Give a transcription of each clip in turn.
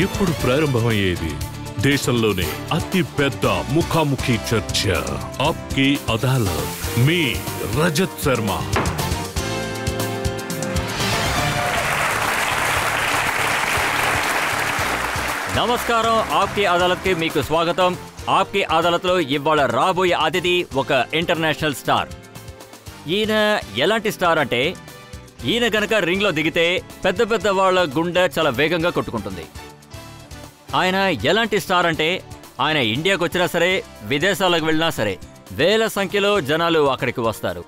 ఇప్పుడు ప్రారంభమయ్యేది దేశంలోనే అతి పెద్ద ముఖాముఖి చర్చ. ఆప్కి అదాలత్. మీ రజత్ శర్మ. నమస్కారం. ఆప్కి అదాలత్కి మీకు స్వాగతం. ఆప్కి అదాలత్లో ఇవాళ రాబోయే అతిథి ఒక ఇంటర్నేషనల్ స్టార్. ఈయన ఎలాంటి స్టార్ అంటే ఈయన గనక రింగ్లో దిగితే పెద్ద పెద్ద వాళ్ళ గుండె చాలా వేగంగా కొట్టుకుంటుంది. ఆయన ఎలాంటి స్టార్ అంటే ఆయన ఇండియాకు వచ్చినా సరే, విదేశాలకు వెళ్ళినా సరే వేల సంఖ్యలో జనాలు అక్కడికి వస్తారు.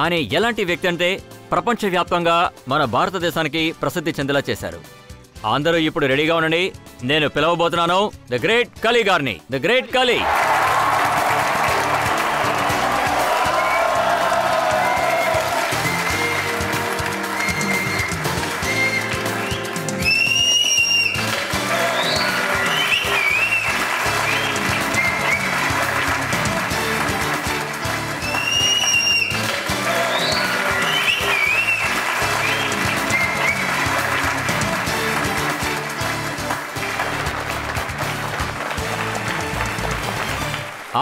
ఆయన ఎలాంటి వ్యక్తి అంటే ప్రపంచవ్యాప్తంగా మన భారతదేశానికి ప్రసిద్ధి చెందేలా చేశారు. అందరూ ఇప్పుడు రెడీగా ఉండండి. నేను పిలవబోతున్నాను ద గ్రేట్ కలీ గారిని. The great కలీ.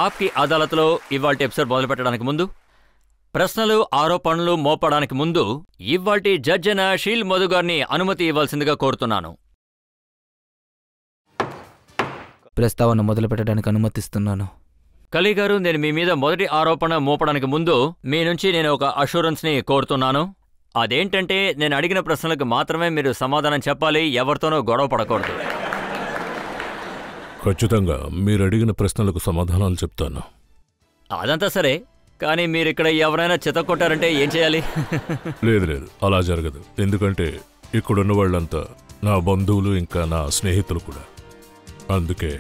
ఆప్కి అదాలత్లో ఇవాల్టి ఎపిసోడ్ మొదలు పెట్టడానికి ముందు, ప్రశ్నలు ఆరోపణలు మోపడానికి ముందు ఇవాల్టి జడ్జ్ అయిన షీల్ మధు గారిని అనుమతి ఇవ్వాల్సిందిగా కోరుతున్నాను. ప్రస్తావన మొదలు పెట్టడానికి అనుమతిస్తున్నాను. కలీ గారు, నేను మీ మీద మొదటి ఆరోపణ మోపడానికి ముందు మీ నుంచి నేను ఒక అష్యూరెన్స్ని కోరుతున్నాను. అదేంటంటే నేను అడిగిన ప్రశ్నలకు మాత్రమే మీరు సమాధానం చెప్పాలి. ఎవరితోనూ గొడవ పడకూడదు. ఖచ్చితంగా మీరు అడిగిన ప్రశ్నలకు సమాధానాలు చెప్తాను. అదంతా సరే, కానీ మీరిక్కడ ఎవరైనా చితక్కొట్టారంటే ఏం చేయాలి? లేదు లేదు, అలా జరగదు. ఎందుకంటే ఇక్కడున్న వాళ్ళంతా నా బంధువులు, ఇంకా నా స్నేహితులు కూడా. అందుకే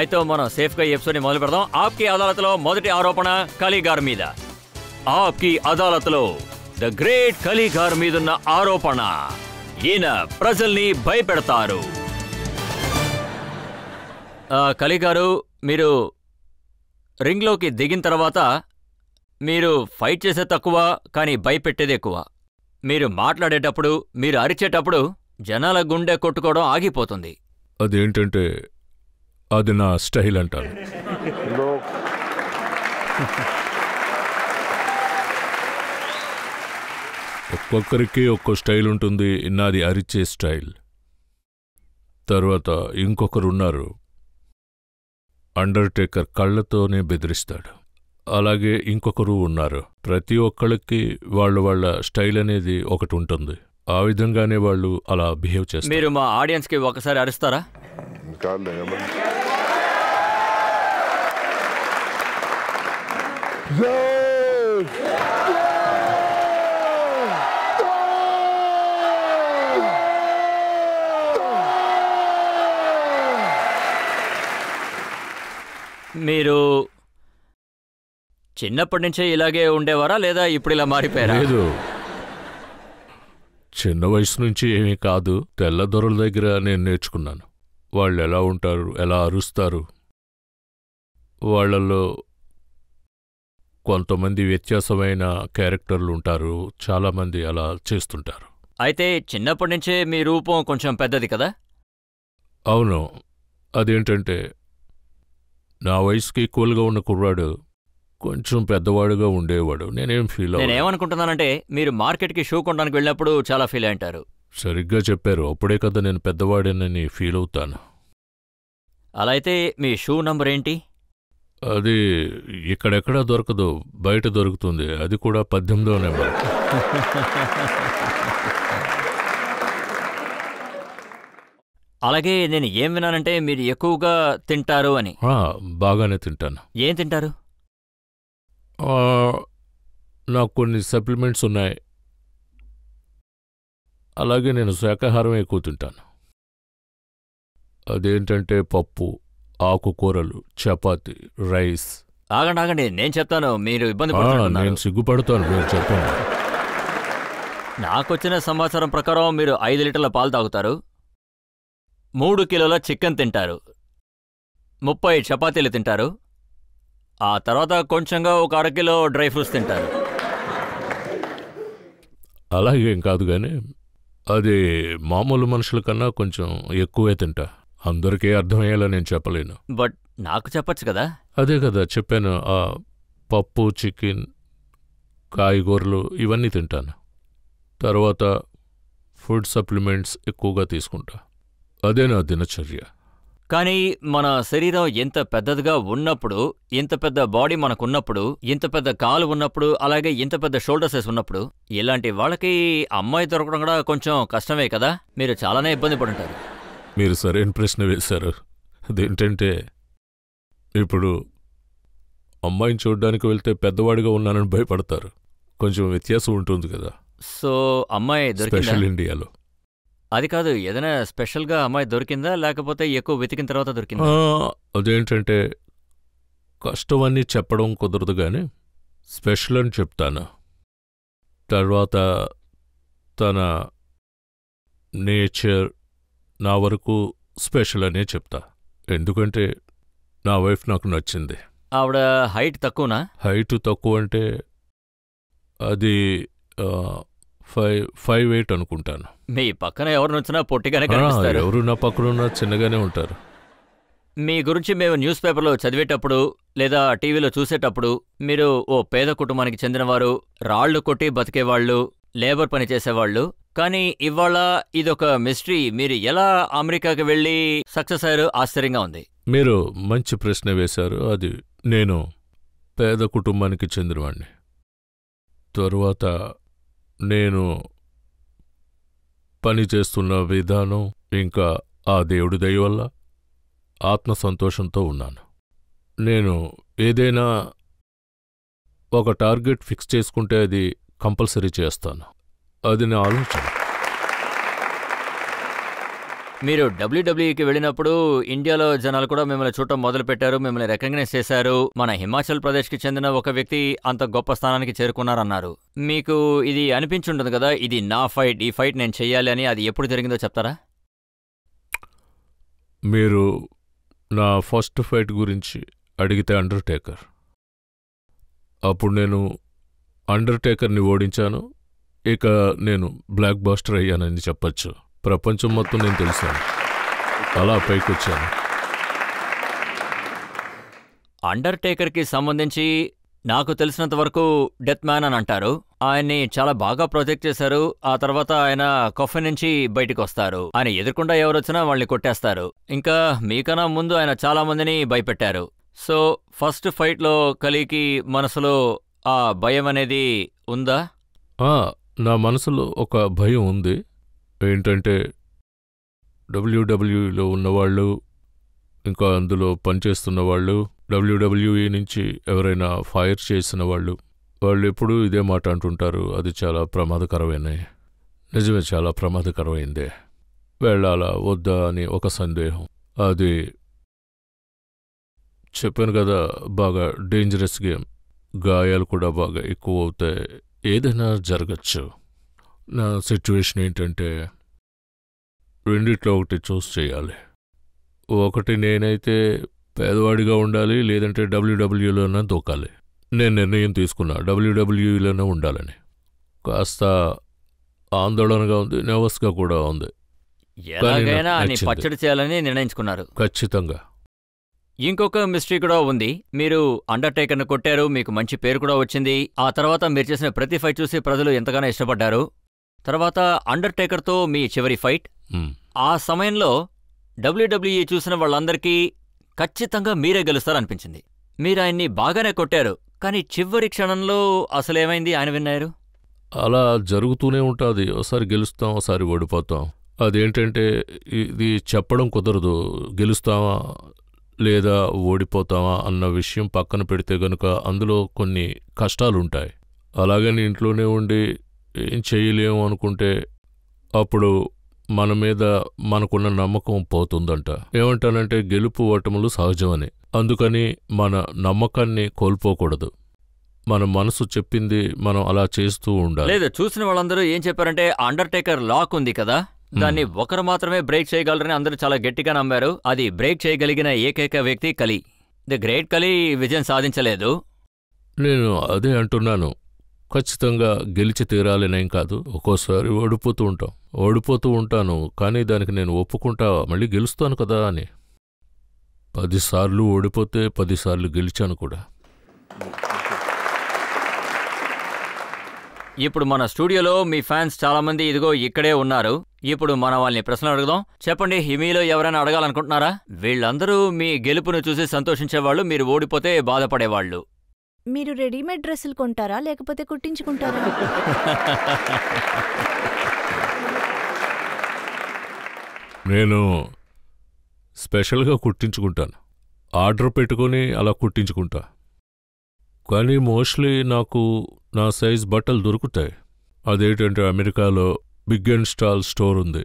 అయితే మనం సేఫ్గా ఈ ఎపిసోడ్ని మొదలు పెడదాం. ఆప్కి అదాలత్లో మొదటి ఆరోపణ కలీ గారి మీద. ఆప్కి అదాలత్లో ద గ్రేట్ కలీ గారి మీదున్న ఆరోపణ, ఈయన ప్రజల్ని భయపెడతారు. కలీ గారు, మీరు రింగ్లోకి దిగిన తర్వాత మీరు ఫైట్ చేసే తక్కువ, కానీ భయపెట్టేది ఎక్కువ. మీరు మాట్లాడేటప్పుడు, మీరు అరిచేటప్పుడు జనాల గుండె కొట్టుకోవడం ఆగిపోతుంది. అదేంటంటే అది నా స్టైల్ అంటాను. ఒక్కొక్కరికి ఒక్కో స్టైల్ ఉంటుంది. నాది అరిచే స్టైల్. తర్వాత ఇంకొకరున్నారు, అండర్టేకర్ కళ్ళతోనే బెదిరిస్తాడు. అలాగే ఇంకొకరు ఉన్నారు. ప్రతి ఒక్కళ్ళకి వాళ్ళ స్టైల్ అనేది ఒకటి ఉంటుంది. ఆ విధంగానే వాళ్ళు అలా బిహేవ్ చేస్తారు. మీరు మా ఆడియన్స్కి ఒకసారి అరుస్తారా? మీరు చిన్నప్పటి నుంచే ఇలాగే ఉండేవారా, లేదా ఇప్పుడు ఇలా మారిపోయారా? లేదు, చిన్న వయసు నుంచి ఏమీ కాదు. తెల్లదొరల దగ్గర నేను నేర్చుకున్నాను. వాళ్ళు ఎలా ఉంటారు, ఎలా అరుస్తారు. వాళ్ళల్లో కొంతమంది వ్యత్యాసమైన క్యారెక్టర్లు ఉంటారు. చాలామంది అలా చేస్తుంటారు. అయితే చిన్నప్పటి నుంచే మీ రూపం కొంచెం పెద్దది కదా? అవును. అదేంటంటే నా వయసుకి ఈక్వల్గా ఉన్న కుర్రాడు కొంచెం పెద్దవాడుగా ఉండేవాడు. నేనేమనుకుంటున్నానంటే మీరు మార్కెట్కి షూ కొనడానికి వెళ్ళినప్పుడు చాలా ఫీల్ అయ్యారు. సరిగ్గా చెప్పారు. అప్పుడే కదా నేను పెద్దవాడేనని ఫీల్ అవుతాను. అలా అయితే మీ షూ నంబర్ ఏంటి? అది ఇక్కడెక్కడా దొరకదు, బయట దొరుకుతుంది. అది కూడా 18వ నెంబర్. అలాగే నేను ఏం విన్నానంటే మీరు ఎక్కువగా తింటారు అని. బాగానే తింటాను. ఏం తింటారు? నాకు కొన్ని సప్లిమెంట్స్ ఉన్నాయి. అలాగే నేను శాకాహారం ఎక్కువ తింటాను. అదేంటంటే పప్పు, ఆకుకూరలు, చపాతి, రైస్. ఆగండి, నేను చెప్తాను. మీరు ఇబ్బంది పడుతున్నారు. నేను సిగ్గుపడతాను, మీరు చెప్పండి. నాకొచ్చిన సమాచారం ప్రకారం మీరు 5 లీటర్ల పాలు తాగుతారు, 3 కిలోల చికెన్ తింటారు, 30 చపాతీలు తింటారు, ఆ తర్వాత కొంచెంగా ఒక 1/2 కిలో డ్రై ఫ్రూట్స్ తింటారు. అలాగేం కాదు, కానీ అది మామూలు మనుషుల కన్నా కొంచెం ఎక్కువే తింటా. అందరికీ అర్థమయ్యేలా నేను చెప్పలేను. బట్ నాకు చెప్పొచ్చు కదా. అదే కదా చెప్పాను, ఆ పప్పు, చికెన్, కాయగూరలు ఇవన్నీ తింటాను. తర్వాత ఫుడ్ సప్లిమెంట్స్ ఎక్కువగా తీసుకుంటా. అదే నా దినచర్య. కానీ మన శరీరం ఎంత పెద్దదిగా ఉన్నప్పుడు, ఇంత పెద్ద బాడీ మనకున్నప్పుడు, ఇంత పెద్ద కాలు ఉన్నప్పుడు, అలాగే ఇంత పెద్ద షోల్డర్సెస్ ఉన్నప్పుడు, ఇలాంటి వాళ్ళకి అమ్మాయి దొరకడం కూడా కొంచెం కష్టమే కదా. మీరు చాలానే ఇబ్బంది పడుంటారు. మీరు సరైన ప్రశ్న వేశారు. అదేంటంటే ఇప్పుడు అమ్మాయిని చూడ్డానికి వెళ్తే పెద్దవాడిగా ఉన్నానని భయపడతారు. కొంచెం వ్యత్యాసం ఉంటుంది కదా సో అమ్మాయి దొరికిందా? స్పెషల్ ఇండియాలో. అది కాదు, ఏదైనా స్పెషల్గా అమ్మాయి దొరికిందా, లేకపోతే ఎక్కువ వెతికిన తర్వాత దొరికిందా? అదేంటంటే కష్టమని చెప్పడం కుదరదు కానీ స్పెషల్ అని చెప్తాను. తర్వాత తన నేచర్ నా వరకు స్పెషల్ అనే చెప్తా. ఎందుకంటే నా వైఫ్ నాకు నచ్చింది. ఆవిడ హైట్ తక్కువనా? హైట్ తక్కువ అంటే అది 5'8" అనుకుంటాను. మీ పక్కన ఎవరు నుంచినా పొట్టిగానే కనిపిస్తారు. ఎవరు నా పక్కనున్నా చిన్నగానే ఉంటారు. మీ గురించి మేము న్యూస్ పేపర్లో చదివేటప్పుడు లేదా టీవీలో చూసేటప్పుడు మీరు ఓ పేద కుటుంబానికి చెందినవారు, రాళ్లు కొట్టి బతికేవాళ్ళు, లేబర్ పని చేసేవాళ్ళు. కానీ ఇవాళ ఇదొక మిస్టరీ. మీరు ఎలా అమెరికాకి వెళ్ళి సక్సెస్ అయ్యారు? ఆశ్చర్యంగా ఉంది. మీరు మంచి ప్రశ్న వేశారు. అది నేను పేద కుటుంబానికి చెందినవాడిని. తరువాత నేను పని చేస్తున్న విధానం ఇంకా ఆ దేవుడి దయ వల్ల ఆత్మ సంతోషంతో ఉన్నాను. నేను ఏదైనా ఒక టార్గెట్ ఫిక్స్ చేసుకుంటే అది కంపల్సరీ చేస్తాను. అది నా ఆలోచన. మీరు డబ్ల్యూడబ్ల్యూఈకి వెళ్ళినప్పుడు ఇండియాలో జనాలు కూడా మిమ్మల్ని చూడటం మొదలుపెట్టారు, మిమ్మల్ని రికగ్నైజ్ చేశారు. మన హిమాచల్ ప్రదేశ్కి చెందిన ఒక వ్యక్తి అంత గొప్ప స్థానానికి చేరుకున్నారన్నారు. మీకు ఇది అనిపించుంటుంది కదా, ఇది నా ఫైట్, ఈ ఫైట్ నేను చెయ్యాలి అని. అది ఎప్పుడు జరిగిందో చెప్తారా? మీరు నా ఫస్ట్ ఫైట్ గురించి అడిగితే అండర్టేకర్. అప్పుడు నేను అండర్టేకర్ని ఓడించాను. ఇక నేను బ్లాక్ బాస్టర్ అయ్యానని చెప్పచ్చు. ప్రపంచం మొత్తం నేను తెలిసాను. అలా పైకొచ్చాను. అండర్టేకర్కి సంబంధించి నాకు తెలిసినంత వరకు డెత్ మ్యాన్ అని అంటారు. ఆయన్ని చాలా బాగా ప్రొజెక్ట్ చేశారు. ఆ తర్వాత ఆయన కొఫెన్ నుంచి బయటికి వస్తారు. ఆయన ఎదుర్కొండా ఎవరొచ్చినా వాళ్ళని కొట్టేస్తారు. ఇంకా మీకన్నా ముందు ఆయన చాలా మందిని భయపెట్టారు. సో ఫస్ట్ ఫైట్లో కలికి మనసులో ఆ భయం అనేది ఉందా? నా మనసులో ఒక భయం ఉంది. ఏంటంటే డబ్ల్యూడబ్ల్యూఈలో ఉన్నవాళ్ళు, ఇంకా అందులో పనిచేస్తున్న వాళ్ళు, డబ్ల్యూడబ్ల్యూఈ నుంచి ఎవరైనా ఫైర్ చేసిన వాళ్ళు ఎప్పుడూ ఇదే మాట అంటుంటారు, అది చాలా ప్రమాదకరమైనది. నిజమే, చాలా ప్రమాదకరమైందే. వెళ్ళాలా వద్దా అని ఒక సందేహం. అది చెప్పాను కదా, బాగా డేంజరస్ గేమ్. గాయాలు కూడా బాగా ఎక్కువ అవుతాయి. ఏదైనా జరగచ్చు. నా సిచ్యువేషన్ ఏంటంటే రెండిట్లో ఒకటి చూస్ చేయాలి. ఒకటి నేనైతే పేదవాడిగా ఉండాలి, లేదంటే డబ్ల్యూడబ్ల్యూలోనే దూకాలి. నేను నిర్ణయం తీసుకున్నా డబ్ల్యూడబ్ల్యూలోనే ఉండాలని. కాస్త ఆందోళనగా ఉంది, నర్వస్గా కూడా ఉంది. ఎలాగైనా ఆయన పచ్చడి చేయాలని నిర్ణయించుకున్నారు. ఖచ్చితంగా. ఇంకొక మిస్టరీ కూడా ఉంది. మీరు అండర్టేకర్ను కొట్టారు, మీకు మంచి పేరు కూడా వచ్చింది. ఆ తర్వాత మీరు చేసిన ప్రతి ఫైట్ చూసి ప్రజలు ఎంతగానో ఇష్టపడ్డారు. తర్వాత అండర్టేకర్తో మీ చివరి ఫైట్. ఆ సమయంలో డబ్ల్యూడబ్ల్యూఈ చూసిన వాళ్ళందరికీ ఖచ్చితంగా మీరే గెలుస్తారనిపించింది. మీరు ఆయన్ని బాగానే కొట్టారు, కానీ చివరి క్షణంలో అసలేమైంది? ఆయన విన్నారు. అలా జరుగుతూనే ఉంటుంది. ఒకసారి గెలుస్తాం, ఒకసారి ఓడిపోతాం. అదేంటంటే ఇది చెప్పడం కుదరదు. గెలుస్తామా లేదా ఓడిపోతామా అన్న విషయం పక్కన పెడితే గనుక అందులో కొన్ని కష్టాలుంటాయి. అలాగని ఇంట్లోనే ఉండి ఏం చేయలేము అనుకుంటే అప్పుడు మన మీద మనకున్న నమ్మకం పోతుందంట. ఏమంటానంటే గెలుపు ఓటములు సహజమని. అందుకని మన నమ్మకాన్ని కోల్పోకూడదు. మన మనసు చెప్పింది మనం అలా చేస్తూ ఉండాలి. లేదు, చూసిన వాళ్ళందరూ ఏం చెప్పారంటే అండర్టేకర్ లాక్ ఉంది కదా, దాన్ని ఒకరు మాత్రమే బ్రేక్ చేయగలరని అందరూ చాలా గట్టిగా నమ్మారు. అది బ్రేక్ చేయగలిగిన ఏకైక వ్యక్తి కలి. ది గ్రేట్ కలి విజయం సాధించలేదు. నేను అదే అంటున్నాను. ఖచ్చితంగా గెలిచి తీరాలనేం కాదు. ఒక్కోసారి ఓడిపోతూ ఉంటాను, కానీ దానికి నేను ఒప్పుకుంటా, మళ్ళీ గెలుస్తాను కదా అని. 10 సార్లు ఓడిపోతే 10 సార్లు గెలిచాను కూడా. ఇప్పుడు మన స్టూడియోలో మీ ఫ్యాన్స్ చాలా మంది ఇదిగో ఇక్కడే ఉన్నారు. ఇప్పుడు మనం వాళ్ళని ప్రశ్నలు అడుగుదాం. చెప్పండి, మీలో ఎవరైనా అడగాలనుకుంటున్నారా? వీళ్ళందరూ మీ గెలుపును చూసి సంతోషించేవాళ్ళు, మీరు ఓడిపోతే బాధపడేవాళ్ళు. మీరు రెడీమేడ్ డ్రెస్సులు కొంటారా లేకపోతే కుట్టించుకుంటారా? నేను స్పెషల్గా కుట్టించుకుంటాను. ఆర్డర్ పెట్టుకొని అలా కుట్టించుకుంటా. కానీ మోస్ట్లీ నాకు నా సైజ్ బట్టలు దొరుకుతాయి. అదేంటంటే అమెరికాలో బిగ్ అండ్ స్టాల్ స్టోర్ ఉంది.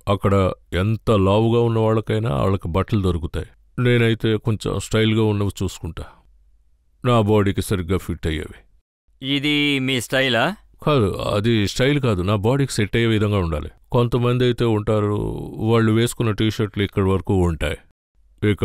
అక్కడ ఎంత లావుగా ఉన్న వాళ్ళకైనా వాళ్ళకి బట్టలు దొరుకుతాయి. నేనైతే కొంచెం స్టైల్గా ఉన్నవి చూసుకుంటా, నా బాడీకి సరిగ్గా ఫిట్ అయ్యేవి. ఇది మీ స్టైలా? కాదు, అది స్టైల్ కాదు, నా బాడీకి సెట్ అయ్యే విధంగా ఉండాలి. కొంతమంది అయితే ఉంటారు, వాళ్ళు వేసుకున్న టీషర్ట్లు ఇక్కడి వరకు ఉంటాయి. ఇక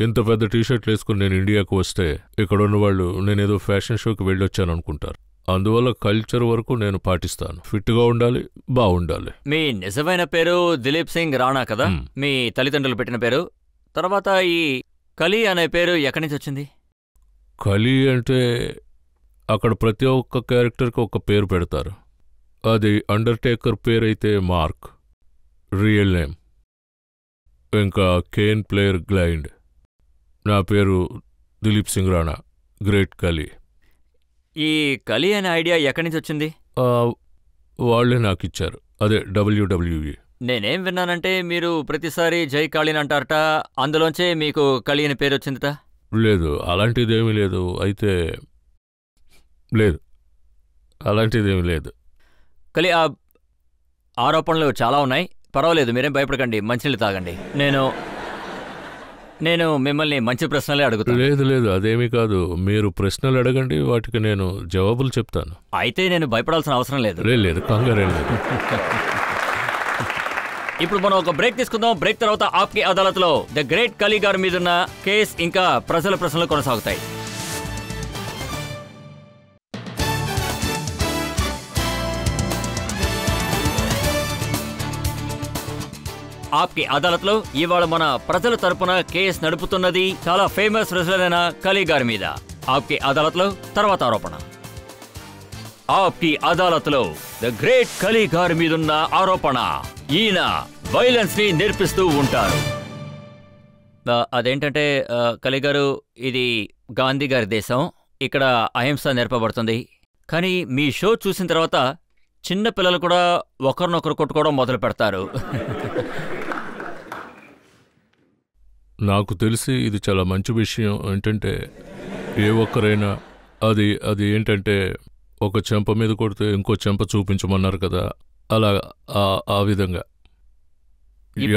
ఇంత పెద్ద టీషర్ట్లు వేసుకుని నేను ఇండియాకు వస్తే ఇక్కడ ఉన్న వాళ్ళు నేనేదో ఫ్యాషన్ షోకి వెళ్ళొచ్చాను అనుకుంటారు. అందువల్ల కల్చర్ వరకు నేను పాటిస్తాను. ఫిట్గా ఉండాలి, బాగుండాలి. మీ నిజమైన పేరు దిలీప్ సింగ్ రాణా కదా? మీ తల్లిదండ్రులు పెట్టిన పేరు. తర్వాత ఈ కలి అనే పేరు ఎక్కడి నుంచి వచ్చింది? కలి అంటే అక్కడ ప్రతి ఒక్క క్యారెక్టర్కి ఒక పేరు పెడతారు. అది అండర్టేకర్ పేరైతే మార్క్, రియల్ నేమ్. ఇంకా కేన్ ప్లేయర్ గ్లైండ్. నా పేరు దిలీప్ సింగ్ రాణా, గ్రేట్ కలి. ఈ కలి అనే ఐడియా ఎక్కడి నుంచి వచ్చింది? వాళ్ళే నాకిచ్చారు, అదే WWE. నేనేం విన్నానంటే మీరు ప్రతిసారి జై కాళీని అంటారట, అందులోంచే మీకు కలి అనే పేరు వచ్చిందట. లేదు, అలాంటిదేమీ లేదు. అయితే లేదు, అలాంటిదేమీ లేదు. కలి ఆరోపణలు చాలా ఉన్నాయి. పర్వాలేదు, మీరేం భయపడకండి, మంచినీళ్ళు తాగండి. నేను మిమ్మల్ని మంచి ప్రశ్నలే అడుగుతాను. లేదు, అదేమీ కాదు. మీరు ప్రశ్నలు అడగండి, వాటికి నేను జవాబులు చెప్తాను. అయితే నేను భయపడాల్సిన అవసరం లేదు. లేదు, కంగారేం లేదు. ఇప్పుడు మనం ఒక బ్రేక్ తీసుకుందాం. బ్రేక్ తర్వాత ఆప్కి అదాలత్లో ద గ్రేట్ కలి గారి మీదున్న కేస్ ఇంకా ప్రజల ప్రశ్నలు కొనసాగుతాయి. ఆప్కి అదాలత్లో ఇవాళ మన ప్రజల తరపున కేసు నడుపుతున్నది చాలా ఫేమస్ రెజ్లర్ అయిన కలి గారి మీద. ఆప్కి అదాలత్లో తర్వాత ఆరోపణ. ఆప్కి అదాలత్లో ద గ్రేట్ కలి గారి మీదున్న ఆరోపణ. ఈయన వైలెన్స్ ని నేర్పిస్తూ ఉంటారు. అదేంటంటే కలి గారు, ఇది గాంధీ గారి దేశం, ఇక్కడ అహింస నేర్పబడుతుంది. కానీ మీ షో చూసిన తర్వాత చిన్న పిల్లలు కూడా ఒకరినొకరు కొట్టుకోవడం మొదలు పెడతారు. నాకు తెలిసి ఇది చాలా మంచి విషయం. ఏంటంటే ఏ ఒక్కరైనా అది ఏంటంటే ఒక చెంప మీద కొడితే ఇంకో చెంప చూపించమన్నారు కదా, అలా ఆ విధంగా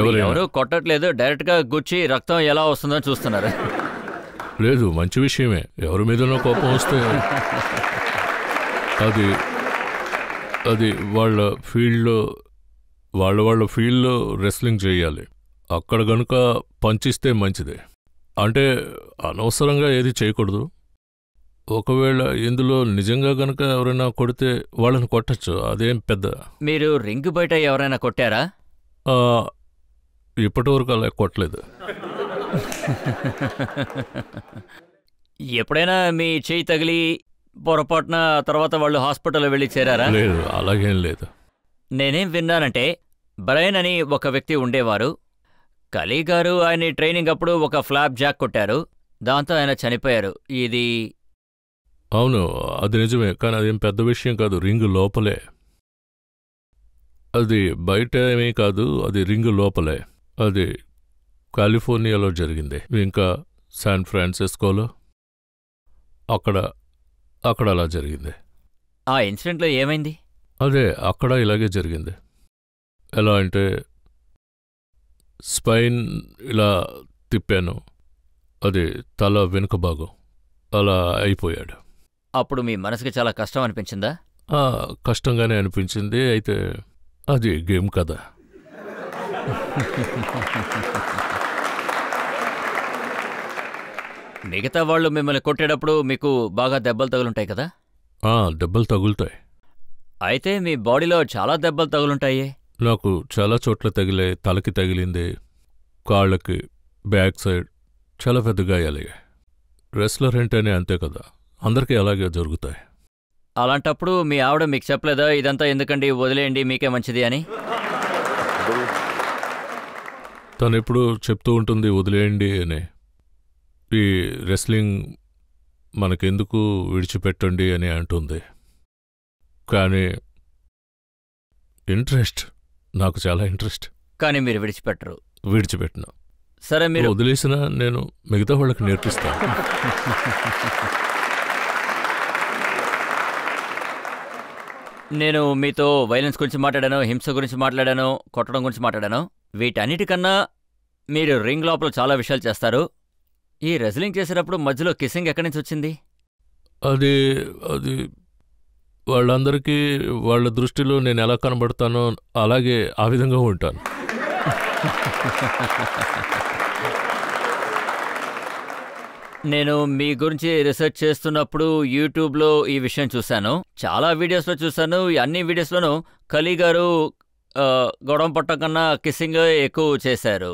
ఎవరు కొట్టట్లేదు, డైరెక్ట్ గా గుచ్చి రక్తం ఎలా వస్తుందని చూస్తున్నారు. లేదు, మంచి విషయమే. ఎవరి మీదనో కోపం వస్తే అది వాళ్ళ ఫీల్డ్లో రెస్లింగ్ చేయాలి. అక్కడ గనుక పంచిస్తే మంచిదే. అంటే అనవసరంగా ఏది చేయకూడదు. ఒకవేళ ఇందులో నిజంగా గనక ఎవరైనా కొడితే వాళ్ళని కొట్టచ్చు, అదేం పెద్ద. మీరు రింగ్ బయట ఎవరైనా కొట్టారా? ఇప్పటివరకు అలా కొట్టలేదు. ఎప్పుడైనా మీ చేయి తగిలి పొరపాటున తర్వాత వాళ్ళు హాస్పిటల్లో వెళ్ళి చేరారా? లేదు, అలాగేం లేదు. నేనేం విన్నానంటే బ్రైన్ అని ఒక వ్యక్తి ఉండేవారు. కలి గారు ఆయన ట్రైనింగ్ అప్పుడు ఒక ఫ్లాప్ జాక్ కొట్టారు, దాంతో ఆయన చనిపోయారు. ఇది అవును, అది నిజమే. కానీ అదేం పెద్ద విషయం కాదు. రింగ్ లోపలే, అది బయట ఏమీ కాదు, అది రింగ్ లోపలే. అది కాలిఫోర్నియాలో జరిగింది, ఇంకా శాన్ ఫ్రాన్సిస్కోలో, అక్కడ అలా జరిగింది. ఆ ఇన్సిడెంట్లో ఏమైంది? అదే అక్కడ ఇలాగే జరిగింది. ఎలా అంటే స్పైన్ ఇలా తిప్పాను, అది తల వెనుక భాగం, అలా అయిపోయాడు. అప్పుడు మీ మనసుకి చాలా కష్టం అనిపించిందా? కష్టంగానే అనిపించింది. అయితే అది గేమ్ కదా. మిగతా వాళ్ళు మిమ్మల్ని కొట్టేటప్పుడు మీకు బాగా దెబ్బలు తగులుంటాయి కదా? దెబ్బలు తగులుతాయి. అయితే మీ బాడీలో చాలా దెబ్బలు తగులుంటాయి. నాకు చాలా చోట్ల తగిలాయి. తలకి తగిలింది, కాళ్ళకి, బ్యాక్ సైడ్ చాలా పెద్ద గాయాలయ్యాయి. రెస్లర్ అంటేనే అంతే కదా, అందరికీ అలాగే జరుగుతాయి. అలాంటప్పుడు మీ ఆవిడ మీకు చెప్పలేదా ఇదంతా ఎందుకండి, వదిలేయండి, మీకే మంచిది అని? తను ఎప్పుడు చెప్తూ ఉంటుంది వదిలేయండి అని, ఈ రెస్లింగ్ మనకెందుకు, విడిచిపెట్టండి అని అంటుంది. కానీ ఇంట్రెస్ట్, నాకు చాలా ఇంట్రెస్ట్. కానీ మీరు విడిచిపెట్టరు. విడిచిపెట్టినా సరే, మీరు వదిలేసినా నేను మిగతా వాళ్ళకి నేర్పిస్తాను. నేను మీతో వైలెన్స్ గురించి మాట్లాడాను, హింస గురించి మాట్లాడాను, కొట్టడం గురించి మాట్లాడాను. వీటన్నిటికన్నా మీరు రింగ్ లోపల చాలా విషయాలు చేస్తారు. ఈ రెజ్లింగ్ చేసేటప్పుడు మధ్యలో కిస్సింగ్ ఎక్కడి నుంచి వచ్చింది? అది వాళ్ళందరికీ వాళ్ళ దృష్టిలో నేను ఎలా కనబడతానో అలాగే ఆ విధంగా ఉంటాను. నేను మీ గురించి రీసెర్చ్ చేస్తున్నప్పుడు యూట్యూబ్లో ఈ విషయం చూశాను, చాలా వీడియోస్లో చూశాను. అన్ని వీడియోస్లోనూ కలీ గారు గొడవ పట్టం కన్నా కిస్సింగ్ ఎక్కువ చేశారు.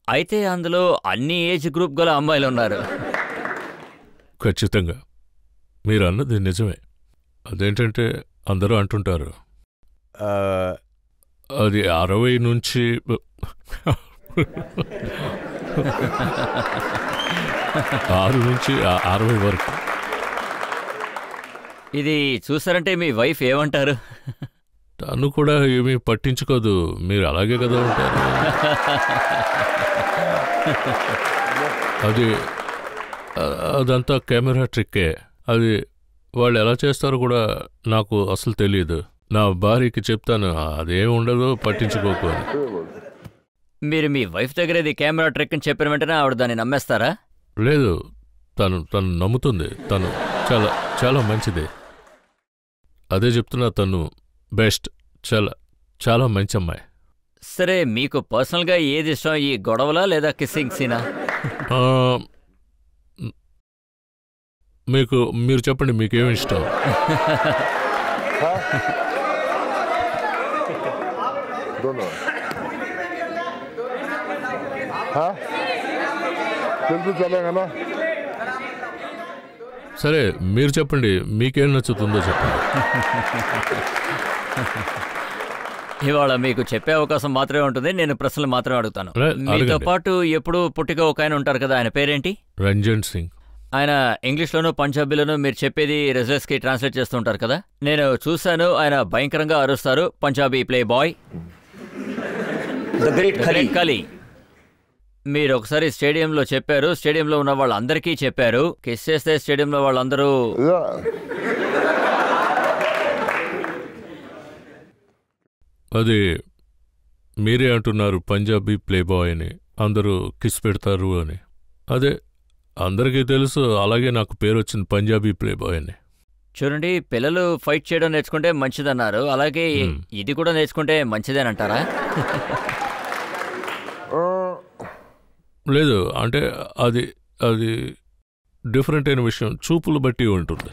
అయితే అందులో అన్ని ఏజ్ గ్రూప్ గల అమ్మాయిలు ఉన్నారు. ఖచ్చితంగా మీరు అన్నది నిజమే. అదేంటంటే అందరూ అంటుంటారు అది 60 నుంచి 6 నుంచి 60 వరకు. ఇది చూసారంటే మీ వైఫ్ ఏమంటారు? తను కూడా ఏమీ పట్టించుకోదు, మీరు అలాగే కదా ఉంటారు. అదంతా కెమెరా ట్రిక్కే. అది వాళ్ళు ఎలా చేస్తారో కూడా నాకు అసలు తెలియదు. నా భార్యకి చెప్తాను అదేం ఉండదు, పట్టించుకోకు అని. మీరు మీ వైఫ్ దగ్గర ఇది కెమెరా ట్రిక్ అని చెప్పిన వెంటనే ఆవిడ దాన్ని నమ్మేస్తారా? లేదు, తను నమ్ముతుంది. తను చాలా చాలా మంచిది. అదే చెప్తున్నా, తను బెస్ట్, చాలా చాలా మంచి అమ్మాయి. సరే, మీకు పర్సనల్గా ఏది ఇష్టం, ఈ గొడవలా లేదా కిస్సింగ్ సీనా? మీరు చెప్పండి, మీకేమి ఇష్టం? సరే, మీరు చెప్పండి, మీకేం నచ్చుతుందో చెప్పండి. ఇవాళ మీకు చెప్పే అవకాశం మాత్రమే ఉంటుంది, నేను ప్రశ్నలు మాత్రమే అడుగుతాను. మీతో పాటు ఎప్పుడు పుట్టిగా ఒక ఆయన ఉంటారు కదా, ఆయన పేరేంటి? రంజన్ సింగ్. ఆయన ఇంగ్లీష్లోనూ పంజాబీలోనూ మీరు చెప్పేది రెజ్లర్స్కి ట్రాన్స్లేట్ చేస్తూ ఉంటారు కదా. నేను చూశాను, ఆయన భయంకరంగా అరుస్తారు. Punjabi play boy the great Khali. మీరు ఒకసారి స్టేడియంలో చెప్పారు, స్టేడియంలో ఉన్న వాళ్ళందరికీ చెప్పారు, కిస్ చేస్తే స్టేడియంలో వాళ్ళందరూ అది మీరే అంటున్నారు, పంజాబీ ప్లే బాయ్ అని, అందరూ కిస్ పెడతారు అని. అదే అందరికీ తెలుసు, అలాగే నాకు పేరు వచ్చింది పంజాబీ ప్లే బాయ్ అని. చూడండి, పిల్లలు ఫైట్ చేయడం నేర్చుకుంటే మంచిదన్నారు, అలాగే ఇది కూడా నేర్చుకుంటే మంచిదేనంటారా? లేదు, అంటే అది డిఫరెంట్ అయిన విషయం, చూపులు బట్టి ఉంటుంది.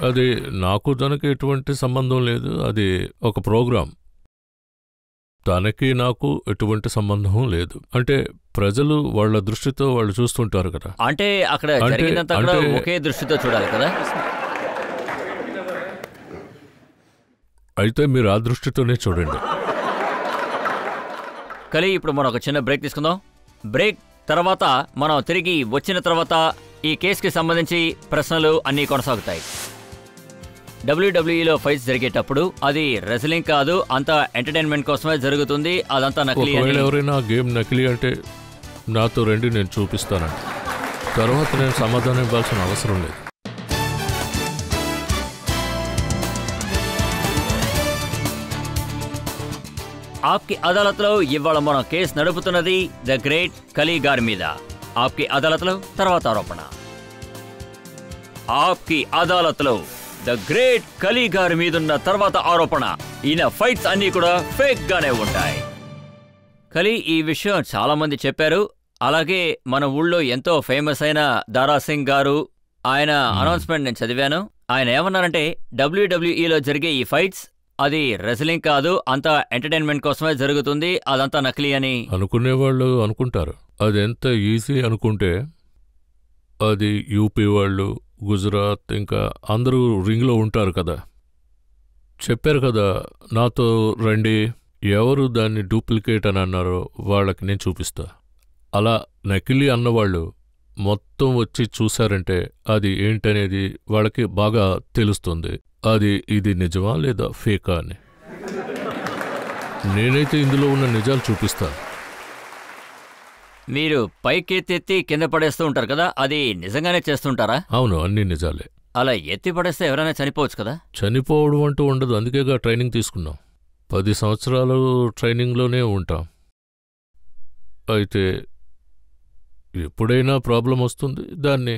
అది నాకు తనకి ఎటువంటి సంబంధం లేదు, అది ఒక ప్రోగ్రాం. తనకి నాకు ఎటువంటి సంబంధం లేదు. అంటే ప్రజలు వాళ్ళ దృష్టితో వాళ్ళు చూస్తుంటారు కదా. అంటే అక్కడ జరిగినంత ఒకే దృష్టితో చూడాలి కదా. అయితే మీరు ఆ దృష్టితోనే చూడండి. కలీ, ఇప్పుడు మనం ఒక చిన్న బ్రేక్ తీసుకుందాం. బ్రేక్ తర్వాత మనం తిరిగి వచ్చిన తర్వాత ఈ కేసుకి సంబంధించి ప్రశ్నలు అన్నీ కొనసాగుతాయి. డబ్ల్యూడబ్ల్యూఈలో ఫైట్స్ జరిగేటప్పుడు అది రెజ్లింగ్ కాదు, అంతా ఎంటర్టైన్మెంట్ కోసమే జరుగుతుంది, అదంతా నకిలీ. ఎవరైనా గేమ్ నకిలీ అంటే నాతో రండి, నేను చూపిస్తానండి. తర్వాత నేను సమాధానం ఇవ్వాల్సిన అవసరం లేదు. ఆప్కి అదాలత్లో ఇవాళ మనం కేసు నడుపుతున్నది ద గ్రేట్ కలీ గారి మీద. ఆప్కి అదాలత్లో తర్వాత ఆరోపణ. ఆప్కి అదాలత్లో ద గ్రేట్ కలీ గారి మీదున్న తర్వాత ఆరోపణ. ఈయన ఫైట్స్ అన్నీ కూడా ఫేక్ గానే ఉంటాయి. కలీ, ఈ విషయం చాలా మంది చెప్పారు. అలాగే మన ఊళ్ళో ఎంతో ఫేమస్ అయిన దారా సింగ్ గారు, ఆయన అనౌన్స్మెంట్ నేను చదివాను. ఆయన ఏమన్నారంటే డబ్ల్యూడబ్ల్యూఈలో జరిగే ఈ ఫైట్స్ అది రెజ్లింగ్ కాదు, అంతా ఎంటర్టైన్మెంట్ కోసమే జరుగుతుంది, అదంతా నకిలీ అని. అనుకునేవాళ్ళు అనుకుంటారు. అది ఎంత ఈజీ అనుకుంటే అది యూపీ వాళ్ళు, గుజరాత్ ఇంకా అందరూ రింగ్లో ఉంటారు కదా, చెప్పారు కదా నాతో రండి, ఎవరు దాన్ని డూప్లికేట్ అని అన్నారో వాళ్ళకి నేను చూపిస్తా. అలా నకిలీ అన్నవాళ్ళు మొత్తం వచ్చి చూశారంటే అది ఏంటనేది వాళ్ళకి బాగా తెలుస్తుంది, ఇది నిజమా లేదా ఫేకా అని. నేనైతే ఇందులో ఉన్న నిజాలు చూపిస్తాను. మీరు పైకెత్తి కింద పడేస్తూ ఉంటారు కదా, అది నిజంగానే చేస్తుంటారా? అవును, అన్నీ నిజాలే. అలా ఎత్తి పడేస్తే ఎవరైనా చనిపోవచ్చు కదా? చనిపోవడం అంటూ ఉండదు, అందుకేగా ట్రైనింగ్ తీసుకున్నాం. 10 సంవత్సరాలు ట్రైనింగ్లోనే ఉంటాం. అయితే ఎప్పుడైనా ప్రాబ్లం వస్తుంది, దాన్ని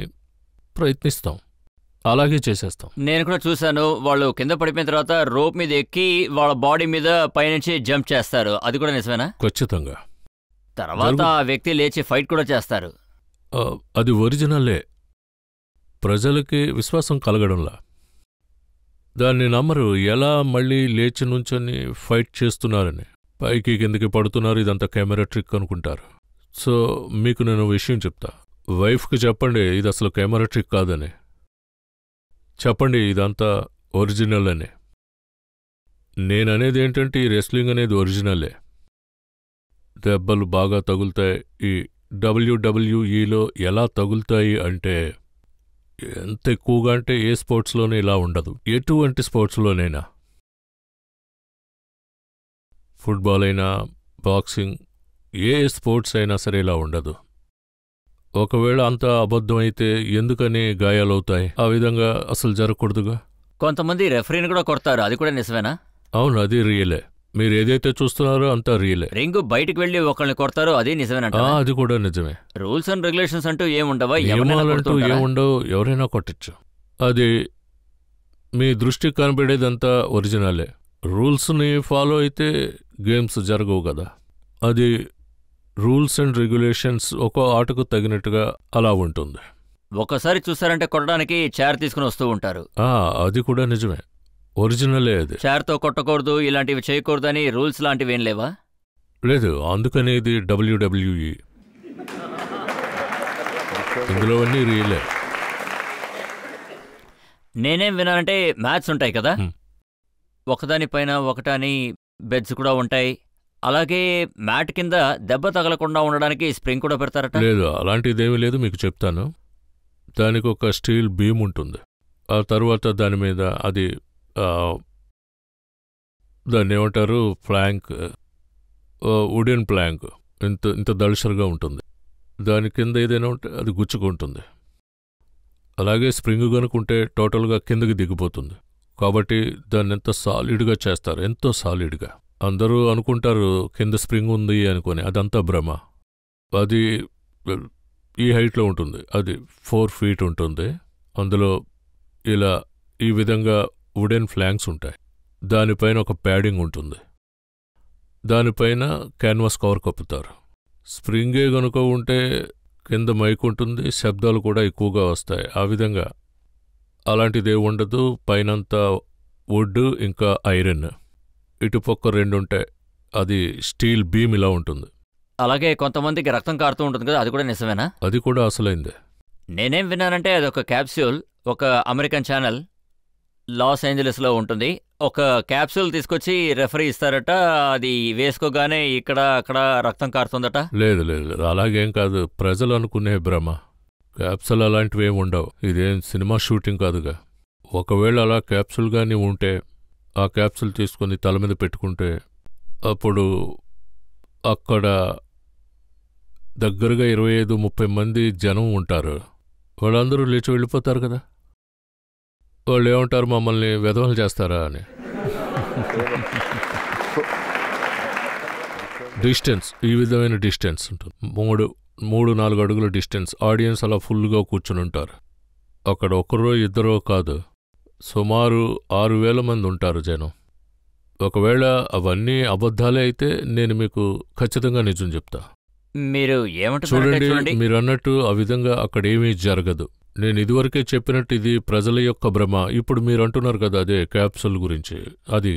ప్రయత్నిస్తాం, అలాగే చేసేస్తాం. నేను కూడా చూశాను, వాళ్ళు కింద పడిపోయిన తర్వాత రోప్ మీద ఎక్కి వాళ్ళ బాడీ మీద పైనుంచి జంప్ చేస్తారు, అది కూడా నిజమేనా? ఖచ్చితంగా. తర్వాత ఆ వ్యక్తి లేచి ఫైట్ కూడా చేస్తారు. అది ఒరిజినల్లే, ప్రజలకి విశ్వాసం కలగడంలా. దాన్ని నమ్మరు, ఎలా మళ్ళీ లేచి నుంచొని ఫైట్ చేస్తున్నారని, పైకి కిందకి పడుతున్నారు, ఇదంతా కెమెరా ట్రిక్ అనుకుంటారు. సో మీకు నేను విషయం చెప్తా, వైఫ్కి చెప్పండి ఇది అసలు కెమెరా ట్రిక్ కాదని, చెప్పండి ఇదంతా ఒరిజినల్ అని. నేననేది ఏంటంటే ఈ రెస్లింగ్ అనేది ఒరిజినల్లే. దెబ్బలు బాగా తగులుతాయి. ఈ డబ్ల్యూడబ్ల్యూఈలో ఎలా తగులుతాయి అంటే ఎంత ఎక్కువగా అంటే ఏ స్పోర్ట్స్లోనే ఇలా ఉండదు, ఎటువంటి స్పోర్ట్స్లోనైనా. ఫుట్బాల్ అయినా, బాక్సింగ్, ఏ స్పోర్ట్స్ అయినా సరే ఇలా ఉండదు. ఒకవేళ అంత అబద్ధమైతే ఎందుకని గాయాలవుతాయి? ఆ విధంగా అసలు జరగకూడదుగా. కొంతమంది రెఫరీని కూడా కొడతారు, అది కూడా నిజమేనా? అవును, అది రియలే. మీరు ఏదైతే చూస్తున్నారో అంతా రియలే. రింగు బయటికి వెళ్లి ఒకళ్ళని కొడతారు, అది నిజమేనంట? అది కూడా నిజమే. రూల్స్ అండ్ రెగ్యులేషన్స్ అంటూ ఏముండవా? నియమాలంటూ ఏముండవు, ఎవరైనా కొట్టచ్చు. అది మీ దృష్టికి కనబడేదంతా ఒరిజినలే. రూల్స్ని ఫాలో అయితే గేమ్స్ జరగవు కదా. అది రూల్స్ అండ్ రెగ్యులేషన్స్ ఒక ఆటకు తగినట్టుగా అలా ఉంటుంది. ఒకసారి చూసారంటే కొట్టడానికి చైర్ తీసుకుని వస్తూ ఉంటారు. అది కూడా నిజమే, ఒరిజినలే. అది చైర్తో కొట్టకూడదు, ఇలాంటివి చేయకూడదు అని రూల్స్ లాంటివి ఏం లేవా? లేదు, అందుకని ఇది డబ్ల్యూడబ్ల్యూఈ. ఇందులో అన్నీ రియలే. నేనేం విన్నానంటే మ్యాచ్ ఉంటాయి కదా, ఒకదానిపైన ఒకటని బెడ్స్ కూడా ఉంటాయి, అలాగే మ్యాట్ కింద దెబ్బ తగలకుండా ఉండడానికి స్ప్రింగ్ కూడా పెడతారట. లేదు, అలాంటిదేమీ లేదు, మీకు చెప్తాను. దానికి ఒక స్టీల్ బీమ్ ఉంటుంది, ఆ తర్వాత దాని మీద అది దాన్ని ఏమంటారు, ప్లాంక్, వుడెన్ ప్లాంక్, ఇంత దళసరిగా ఉంటుంది. దాని కింద ఏదైనా ఉంటే అది గుచ్చుకుంటుంది. అలాగే స్ప్రింగ్ కనుకుంటే టోటల్గా కిందకి దిగిపోతుంది. కాబట్టి దాన్ని ఎంత సాలిడ్గా చేస్తారు, ఎంతో సాలిడ్గా. అందరూ అనుకుంటారు కింద స్ప్రింగ్ ఉంది అనుకొని, అదంతా భ్రమ. అది ఈ హైట్లో ఉంటుంది, అది 4 feet ఉంటుంది. అందులో ఇలా ఈ విధంగా వుడెన్ ఫ్లాంక్స్ ఉంటాయి. దానిపైన ఒక ప్యాడింగ్ ఉంటుంది, దానిపైన క్యాన్వాస్ కవర్ కప్పుతారు. స్ప్రింగే గనుక ఉంటే కింద మైక్ ఉంటుంది, శబ్దాలు కూడా ఎక్కువగా వస్తాయి. ఆ విధంగా అలాంటిదే ఉండదు. పైనంతా వుడ్ ఇంకా ఐరన్, ఇటుపక్క 2 ఉంటాయి. అది స్టీల్ బీమ్ ఇలా ఉంటుంది. అలాగే కొంతమందికి రక్తం కారుతూ ఉంటుంది కదా, అది కూడా నిజమేనా? అది కూడా అసలైందే. నేనేం విన్నానంటే అదొక క్యాప్సూల్, ఒక అమెరికన్ ఛానల్ లాస్ ఏంజలస్లో ఉంటుంది, ఒక క్యాప్సూల్ తీసుకొచ్చి రెఫరీ ఇస్తారట, అది వేసుకోగానే ఇక్కడ అక్కడ రక్తం కారుతుందట. లేదు లేదు, అలాగేం కాదు, ప్రజలు అనుకునే భ్రమ. క్యాప్సూల్ అలాంటివి ఏమి ఉండవు, ఇదేం సినిమా షూటింగ్ కాదుగా. ఒకవేళ అలా క్యాప్సూల్ కానీ ఉంటే ఆ క్యాప్సూల్ తీసుకొని తల మీద పెట్టుకుంటే అప్పుడు అక్కడ దగ్గరగా 25-30 మంది జనం ఉంటారు. వాళ్ళందరూ లేచి వెళ్ళిపోతారు కదా. వాళ్ళు ఏమంటారు, మమ్మల్ని వెధవలు చేస్తారా అని. డిస్టెన్స్, ఈ విధమైన డిస్టెన్స్ ఉంటుంది. 3-4 అడుగుల డిస్టెన్స్. ఆడియన్స్ అలా ఫుల్గా కూర్చుని ఉంటారు. అక్కడ ఒకరో ఇద్దరో కాదు, సుమారు 6,000 మంది ఉంటారు జనం. ఒకవేళ అవన్నీ అబద్ధాలే అయితే నేను మీకు ఖచ్చితంగా నిజం చెప్తా. మీరు చూడండి, మీరు అన్నట్టు ఆ విధంగా అక్కడేమీ జరగదు. నేను ఇదివరకే చెప్పినట్టు ఇది ప్రజల యొక్క భ్రమ. ఇప్పుడు మీరు అంటున్నారు కదా అదే క్యాప్సూల్ గురించి. అది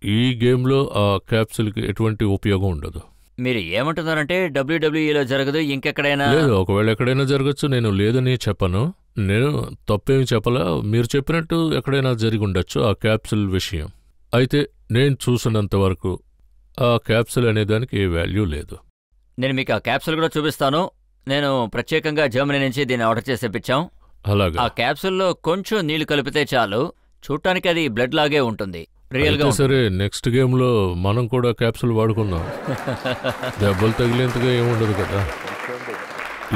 ఈ గేమ్లో ఆ క్యాప్సూల్కి ఎటువంటి ఉపయోగం ఉండదు. మీరు ఏమంటున్నారంటే డబ్ల్యూడబ్ల్యూఈలో జరగదు, ఇంకెక్కడైనా? లేదు, ఒకవేళ ఎక్కడైనా జరగచ్చు, నేను లేదని చెప్పను. నేను తప్పేమి చెప్పలా. మీరు చెప్పినట్టు ఎక్కడైనా జరిగి ఉండొచ్చు ఆ క్యాప్సూల్ విషయం. అయితే నేను చూసినంత వరకు ఆ క్యాప్సూల్ అనే దానికి ఏ వాల్యూ లేదు. నేను మీకు ఆ క్యాప్సూల్ కూడా చూపిస్తాను. నేను ప్రత్యేకంగా జర్మనీ నుంచి దీన్ని ఆర్డర్ చేసి తెప్పించాం. అలాగా? ఆ క్యాప్సూల్లో కొంచెం నీళ్లు కలిపితే చాలు, చూడటానికి అది బ్లడ్ లాగే ఉంటుంది. రియల్గా సరే, నెక్స్ట్ గేమ్లో మనం కూడా క్యాప్సూల్ వాడుకుందాం. దెబ్బలు తగిలేంతగా ఏముండదు కదా.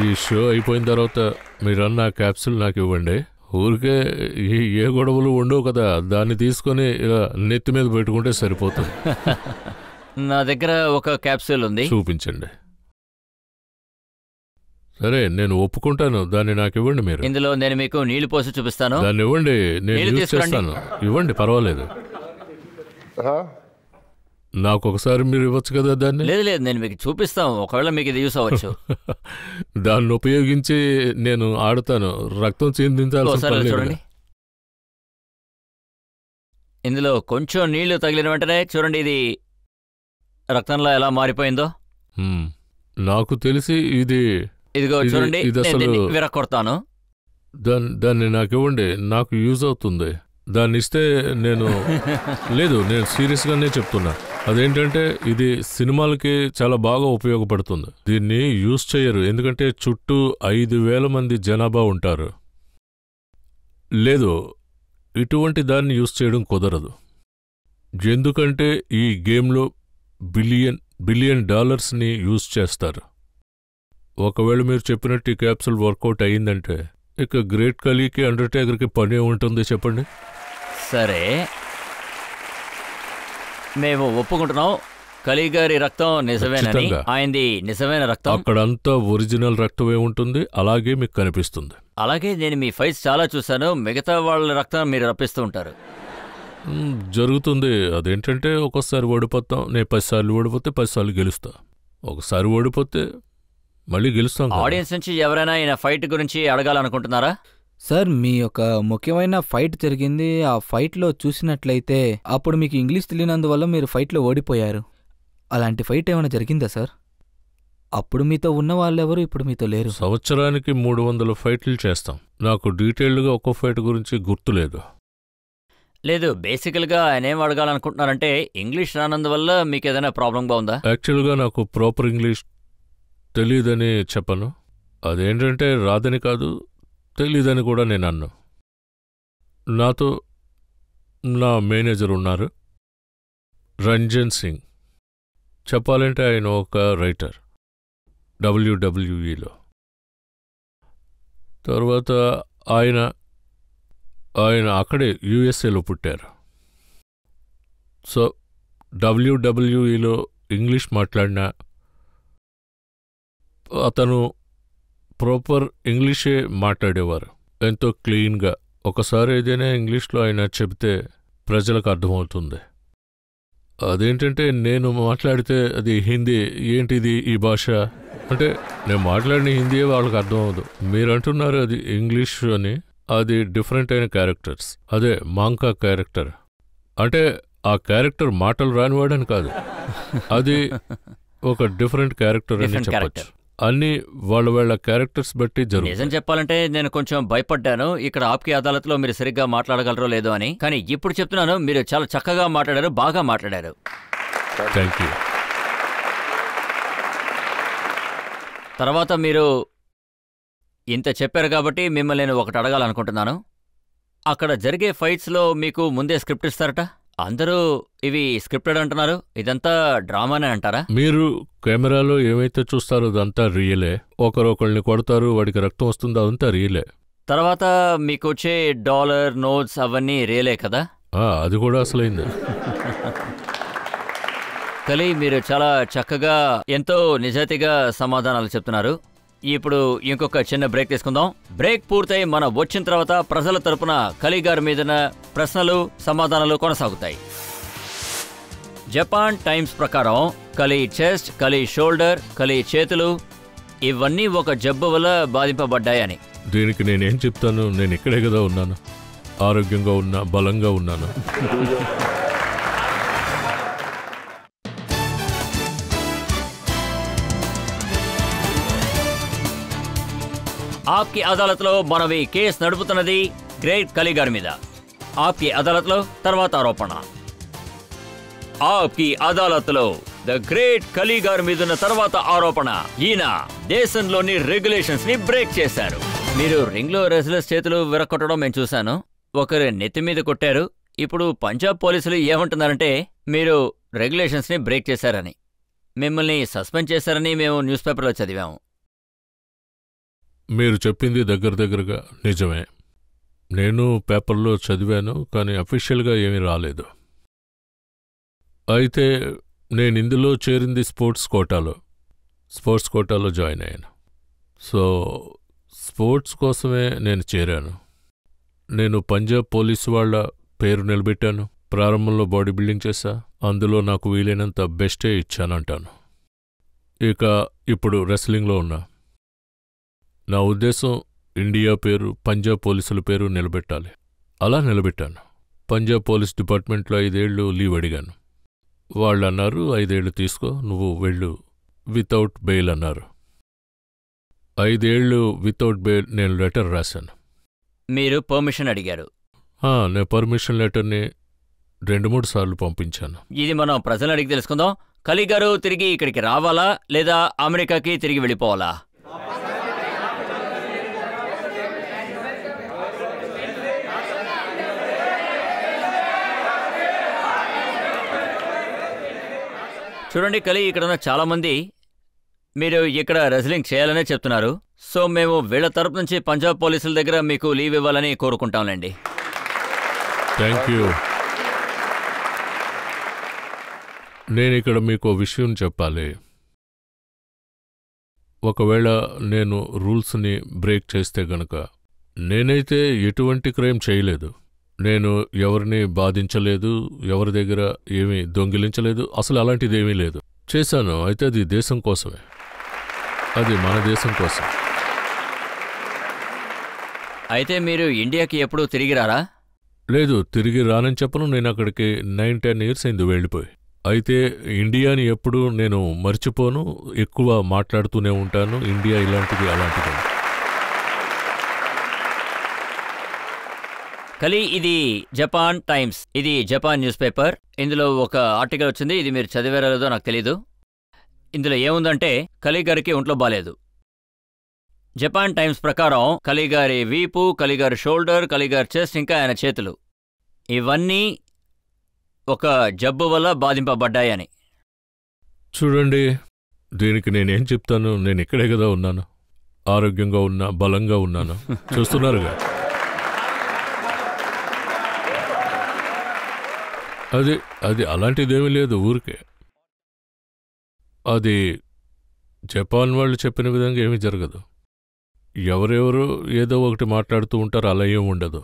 ఈ షో అయిపోయిన తర్వాత మీరన్న క్యాప్సూల్ నాకు ఇవ్వండి. ఊరికే ఏ గొడవలు ఉండవు కదా, దాన్ని తీసుకొని ఇలా నెత్తి మీద పెట్టుకుంటే సరిపోతుంది. నా దగ్గర ఒక క్యాప్సూల్ ఉంది. చూపించండి. సరే, నేను ఒప్పుకుంటాను. దాన్ని నాకు ఇవ్వండి. మీరు ఇందులో నేను మీకు నీళ్లు పోసి చూపిస్తాను. దాన్ని ఇవ్వండి, నేను యూజ్ చేస్తాను. ఇవ్వండి, పర్వాలేదు. నాకు ఒకసారి మీరు ఇవ్వచ్చు కదా దాన్ని. లేదు లేదు, నేను మీకు చూపిస్తాను, ఒకవేళ మీకు ఇది యూస్ అవ్వచ్చు. దాన్ని ఉపయోగించి నేను ఆడతాను. రక్తం చిందించాల్సిన పని లేదు. చూడండి, ఇందులో కొంచెం నీళ్లు తగిలిన వెంటనే చూడండి ఇది రక్తంలో ఎలా మారిపోయిందో. నాకు తెలిసి ఇదిగో చూడండి, విరక్కొడతాను. దాన్ని నాకు ఇవ్వండి, నాకు యూజ్ అవుతుంది. దాన్ని ఇస్తే నేను లేదు, నేను సీరియస్గానే చెప్తున్నా. అదేంటంటే ఇది సినిమాలకి చాలా బాగా ఉపయోగపడుతుంది. దీన్ని యూజ్ చేయరు, ఎందుకంటే చుట్టూ 5,000 మంది జనాభా ఉంటారు. లేదు, ఇటువంటి దాన్ని యూజ్ చేయడం కుదరదు. ఎందుకంటే ఈ గేమ్లో బిలియన్ డాలర్స్ని యూజ్ చేస్తారు. ఒకవేళ మీరు చెప్పినట్టు ఈ క్యాప్సూల్ వర్కౌట్ అయ్యిందంటే ఇక గ్రేట్ ఖలీకి అండర్టేకర్కి పనే ఉంటుంది. చెప్పండి. సరే, మేము ఒప్పుకుంటున్నాం, ఖలీ గారి రక్తం నిజమేనని. ఆయనది నిజమైన రక్తం. అక్కడంతా ఒరిజినల్ రక్తమే ఉంటుంది, అలాగే మీకు కనిపిస్తుంది. అలాగే నేను మీ ఫైట్స్ చాలా చూశాను, మిగతా వాళ్ళ రక్తం మీరు రప్పిస్తూ ఉంటారు. జరుగుతుంది. అదేంటంటే ఒక్కోసారి ఓడిపోతాం. నేను 10 సార్లు ఓడిపోతే 10 సార్లు గెలుస్తా. ఒకసారి ఓడిపోతే మళ్ళీ గెలుస్తాం. ఆడియన్స్ నుంచి ఎవరైనా ఈయన ఫైట్ గురించి అడగాలనుకుంటున్నారా? సార్, మీ యొక్క ముఖ్యమైన ఫైట్ జరిగింది. ఆ ఫైట్లో చూసినట్లయితే అప్పుడు మీకు ఇంగ్లీష్ తెలియనందువల్ల మీరు ఫైట్లో ఓడిపోయారు. అలాంటి ఫైట్ ఏమైనా జరిగిందా సార్? అప్పుడు మీతో ఉన్న వాళ్ళెవరు ఇప్పుడు మీతో లేరు. సంవత్సరానికి 300 ఫైట్లు చేస్తాం. నాకు డీటెయిల్డ్గా ఒక్కో ఫైట్ గురించి గుర్తులేదు. లేదు, బేసికల్గా ఆయన ఏం అడగాలనుకుంటున్నారంటే ఇంగ్లీష్ రానందువల్ల మీకు ఏదైనా ప్రాబ్లంగా ఉందా? యాక్చువల్గా నాకు ప్రాపర్ ఇంగ్లీష్ తెలీదని చెప్పను. అదేంటంటే రాదని కాదు, తెలీదని కూడా నేను అన్నా. నాతో నా మేనేజర్ ఉన్నారు, రంజన్ సింగ్. చెప్పాలంటే ఆయన ఒక రైటర్ డబ్ల్యూడబ్ల్యూఈలో. తర్వాత ఆయన అక్కడే యుఎస్ఏలో పుట్టారు. సో డబ్ల్యూడబ్ల్యూఈలో ఇంగ్లీష్ మాట్లాడినా అతను ప్రాపర్ ఇంగ్లీషే మాట్లాడేవారు, ఎంతో క్లీన్గా. ఒకసారి ఏదైనా ఇంగ్లీష్లో ఆయన చెబితే ప్రజలకు అర్థమవుతుంది. అదేంటంటే నేను మాట్లాడితే అది హిందీ, ఏంటిది ఈ భాష అంటే నేను మాట్లాడిన హిందీయే వాళ్ళకి అర్థమవుదు. మీరంటున్నారు అది ఇంగ్లీష్ అని, అది డిఫరెంట్ అయిన క్యారెక్టర్స్. అదే మాంకా క్యారెక్టర్ అంటే ఆ క్యారెక్టర్ మాటలు రానివాడని కాదు, అది ఒక డిఫరెంట్ క్యారెక్టర్ అని చెప్పచ్చు. అన్ని వాళ్ళ క్యారెక్టర్స్ బట్టి జరుగుతుంది. నిజం చెప్పాలంటే నేను కొంచెం భయపడ్డాను ఇక్కడ ఆప్కి అదాలత్లో మీరు సరిగ్గా మాట్లాడగలరో లేదో అని. కానీ ఇప్పుడు చెప్తున్నాను, మీరు చాలా చక్కగా మాట్లాడారు, బాగా మాట్లాడారు. Thank you. తర్వాత మీరు ఇంత చెప్పారు కాబట్టి మిమ్మల్ని నేను ఒకటి అడగాలనుకుంటున్నాను. అక్కడ జరిగే ఫైట్స్లో మీకు ముందే స్క్రిప్ట్ ఇస్తారట. అందరూ ఇవి స్క్రిప్టెడ్ అంటున్నారు, ఇదంతా డ్రామానే అంటారా? మీరు కెమెరాలో ఏమైతే చూస్తారో అదంతా రియలే. ఒకరిని కొడతారు, వాడికి రక్తం వస్తుంది, అదంతా రియలే. తర్వాత మీకు వచ్చే డాలర్ నోట్స్ అవన్నీ రియలే కదా? అది కూడా అసలైంది. ఖలీ, మీరు చాలా చక్కగా ఎంతో నిజాయితీగా సమాధానాలు చెప్తున్నారు. ఇప్పుడు ఇంకొక చిన్న బ్రేక్ తీసుకుందాం. బ్రేక్ పూర్తయి మనం వచ్చిన తర్వాత ప్రజల తరపున ఖలీ గారి మీదన ప్రశ్నలు సమాధానాలు కొనసాగుతాయి. జపాన్ టైమ్స్ ప్రకారం ఖలీ చెస్ట్, ఖలీ షోల్డర్, ఖలీ చేతులు ఇవన్నీ ఒక జబ్బు వల్ల బాధింపబడ్డాయని. దీనికి నేనేం చెప్తాను? నేను ఇక్కడే కదా ఉన్నాను, ఆరోగ్యంగా ఉన్నా, బలంగా ఉన్నాను. ఆప్కి అదాలత్లో మనం ఈ కేసు నడుపుతున్నది గ్రేట్ కలీ గారి మీద. ఆప్కి అదాలత్లో తర్వాత ఆరోపణ. ఆప్కి అదాలత్లో ద గ్రేట్ కలీ గారి మీదున్న తర్వాత ఆరోపణ. ఈయన దేశంలోని రెగ్యులేషన్స్ ని బ్రేక్ చేశారు. మీరు రింగ్ లో రెజ్లర్స్ చేతులు విరగొట్టడం నేను చూశాను. ఒకరు నెత్తి మీద కొట్టారు. ఇప్పుడు పంజాబ్ పోలీసులు ఏమంటున్నారంటే మీరు రెగ్యులేషన్స్ ని బ్రేక్ చేశారని, మిమ్మల్ని సస్పెండ్ చేశారని మేము న్యూస్ పేపర్లో చదివాము. మీరు చెప్పింది దగ్గరగా నిజమే. నేను పేపర్లో చదివాను, కానీ అఫీషియల్గా ఏమీ రాలేదు. అయితే నేను ఇందులో చేరింది స్పోర్ట్స్ కోటాలో జాయిన్ అయ్యాను. సో స్పోర్ట్స్ కోసమే నేను చేరాను. నేను పంజాబ్ పోలీసు వాళ్ళ పేరు నిలబెట్టాను. ప్రారంభంలో బాడీ బిల్డింగ్ చేశా. అందులో నాకు వీలైనంత బెస్టే ఇచ్చానంటాను. ఇక ఇప్పుడు రెస్లింగ్లో ఉన్నా. నా ఉద్దేశం ఇండియా పేరు, పంజాబ్ పోలీసుల పేరు నిలబెట్టాలి. అలా నిలబెట్టాను. పంజాబ్ పోలీస్ డిపార్ట్మెంట్లో 5 ఏళ్ళు లీవ్ అడిగాను. వాళ్ళు అన్నారు 5 ఏళ్ళు తీసుకో, నువ్వు వెళ్ళు వితౌట్ బెయిల్ అన్నారు. 5 ఏళ్ళు వితౌట్ బెయిల్ నేను లెటర్ రాశాను. మీరు పర్మిషన్ అడిగారు? నేను పర్మిషన్ లెటర్ని 2-3 సార్లు పంపించాను. ఇది మనం ప్రజలు అడిగి తెలుసుకుందాం. కలీ గారు తిరిగి ఇక్కడికి రావాలా లేదా అమెరికాకి తిరిగి వెళ్ళిపోవాలా? చూడండి కలీ, ఇక్కడ ఉన్న చాలామంది మీరు ఇక్కడ రెజ్లింగ్ చేయాలనే చెప్తున్నారు. సో మేము వీళ్ల తరపు నుంచి పంజాబ్ పోలీసుల దగ్గర మీకు లీవ్ ఇవ్వాలని కోరుకుంటాంలేండి. Thank you. నేను ఇక్కడ మీకు విషయం చెప్పాలి. ఒకవేళ నేను రూల్స్ని బ్రేక్ చేస్తే గనక, నేనైతే ఎటువంటి క్రైమ్ చేయలేదు. నేను ఎవరిని బాధించలేదు, ఎవరి దగ్గర ఏమీ దొంగిలించలేదు, అసలు అలాంటిదేమీ లేదు. చేశాను, అయితే అది దేశం కోసమే, అది మన దేశం కోసం. అయితే మీరు ఇండియాకి ఎప్పుడు తిరిగి రారా? లేదు, తిరిగి రానని చెప్పను. నేను అక్కడికి 9-10 ఇయర్స్ అయింది వెళ్ళిపోయి. అయితే ఇండియాని ఎప్పుడు నేను మర్చిపోను, ఎక్కువ మాట్లాడుతూనే ఉంటాను. ఇండియా ఇలాంటిది అలాంటిది. కలీ, ఇది జపాన్ టైమ్స్, ఇది జపాన్ న్యూస్ పేపర్. ఇందులో ఒక ఆర్టికల్ వచ్చింది, ఇది మీరు చదివారో లేదో నాకు తెలీదు. ఇందులో ఏముందంటే కలీ గారికి ఒంట్లో బాలేదు. జపాన్ టైమ్స్ ప్రకారం కలీ గారి వీపు, కలీ గారి షోల్డర్, కలీ గారి చెస్ట్, ఇంకా ఆయన చేతులు, ఇవన్నీ ఒక జబ్బు వల్ల బాధింపబడ్డాయని. చూడండి, దీనికి నేనేం చెప్తాను? నేను ఇక్కడే కదా ఉన్నాను, ఆరోగ్యంగా ఉన్నా, బలంగా ఉన్నాను. చూస్తున్నారుగా. అది అలాంటిదేమీ లేదు, ఊరికే. అది జపాన్ వాళ్ళు చెప్పిన విధంగా ఏమీ జరగదు. ఎవరెవరు ఏదో ఒకటి మాట్లాడుతూ ఉంటారు, అలా ఏం ఉండదు.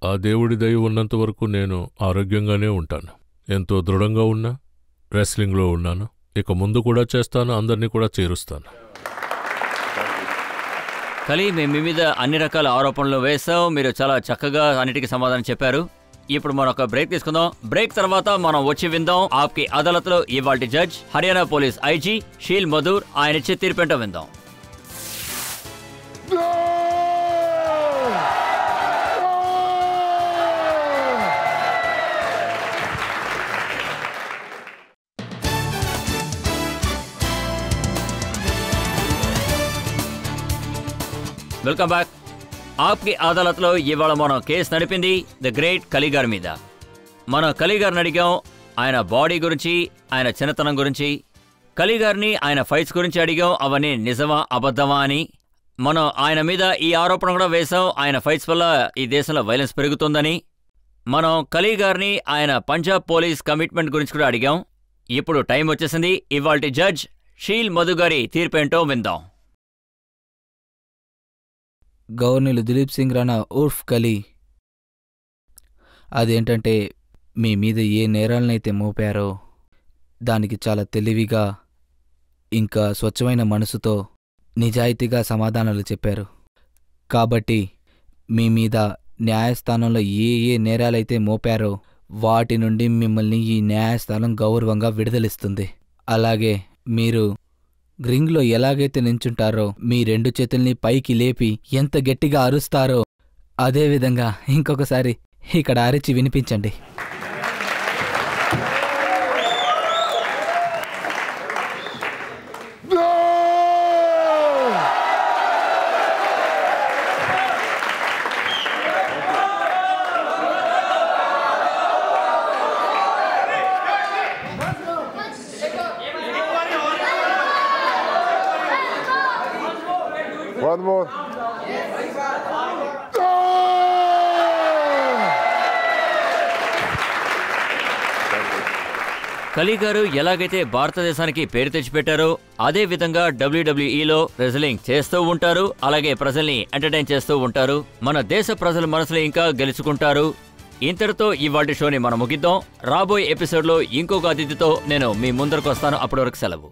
ఆ దేవుడి దయ ఉన్నంత వరకు నేను ఆరోగ్యంగానే ఉంటాను. ఎంతో దృఢంగా ఉన్నా, రెస్లింగ్లో ఉన్నాను. ఇక ముందు కూడా చేస్తాను, అందరినీ కూడా చేరుస్తాను. కలీ, మేము మీ మీద అన్ని రకాల ఆరోపణలు వేశాం. మీరు చాలా చక్కగా అన్నిటికీ సమాధానం చెప్పారు. ఇప్పుడు మనం ఒక బ్రేక్ తీసుకుందాం. బ్రేక్ తర్వాత మనం వచ్చి విందాం ఆప్కి అదాలత్లో ఇవాల్టి judge Haryana police IG she'll Madhur ఆయన ఇచ్చే తీర్పేంటో విందాం. Welcome back. ఆప్కి అదాలత్లో ఇవాళ మనం కేసు నడిపింది ద గ్రేట్ కలీ గారి మీద. మనం కలీ గారిని అడిగాం ఆయన బాడీ గురించి, ఆయన చిన్నతనం గురించి. కలీ గారిని ఆయన ఫైట్స్ గురించి అడిగాం, అవన్నీ నిజమా అబద్ధమా అని. మనం ఆయన మీద ఈ ఆరోపణ కూడా వేశాం, ఆయన ఫైట్స్ వల్ల ఈ దేశంలో వైలెన్స్ పెరుగుతుందని. మనం కలీ గారిని ఆయన పంజాబ్ పోలీస్ కమిట్మెంట్ గురించి కూడా అడిగాం. ఇప్పుడు టైం వచ్చేసింది ఇవాల్టి జడ్జ్ షీల్ మధు గారి తీర్పేంటో విందాం. గవర్నీలు దిలీప్ సింగ్ రాణా ఉర్ఫ్ కలీ, అదేంటంటే మీ మీద ఏ నేరాలనైతే మోపారో దానికి చాలా తెలివిగా ఇంకా స్వచ్ఛమైన మనసుతో నిజాయితీగా సమాధానాలు చెప్పారు. కాబట్టి మీ మీద న్యాయస్థానంలో ఏ నేరాలైతే మోపారో వాటి నుండి మిమ్మల్ని ఈ న్యాయస్థానం గౌరవంగా విడుదలిస్తుంది. అలాగే మీరు రింగ్లో ఎలాగైతే నించుంటారో మీ 2 చేతుల్ని పైకి లేపి ఎంత గట్టిగా అరుస్తారో అదేవిధంగా ఇంకొకసారి ఇక్కడ అరిచి వినిపించండి. One more. కలీ గారు ఎలాగైతే భారతదేశానికి పేరు తెచ్చిపెట్టారో అదే విధంగా డబ్ల్యూడబ్ల్యూఈలో రెజ్లింగ్ చేస్తూ ఉంటారు. అలాగే ప్రజల్ని ఎంటర్టైన్ చేస్తూ ఉంటారు. మన దేశ ప్రజల మనసులు ఇంకా గెలుచుకుంటారు. ఇంతటితో ఇవాల్టి షోని మనం ముగిద్దాం. రాబోయే ఎపిసోడ్లో ఇంకొక అతిథితో నేను మీ ముందరకు వస్తాను. అప్పటి వరకు సెలవు.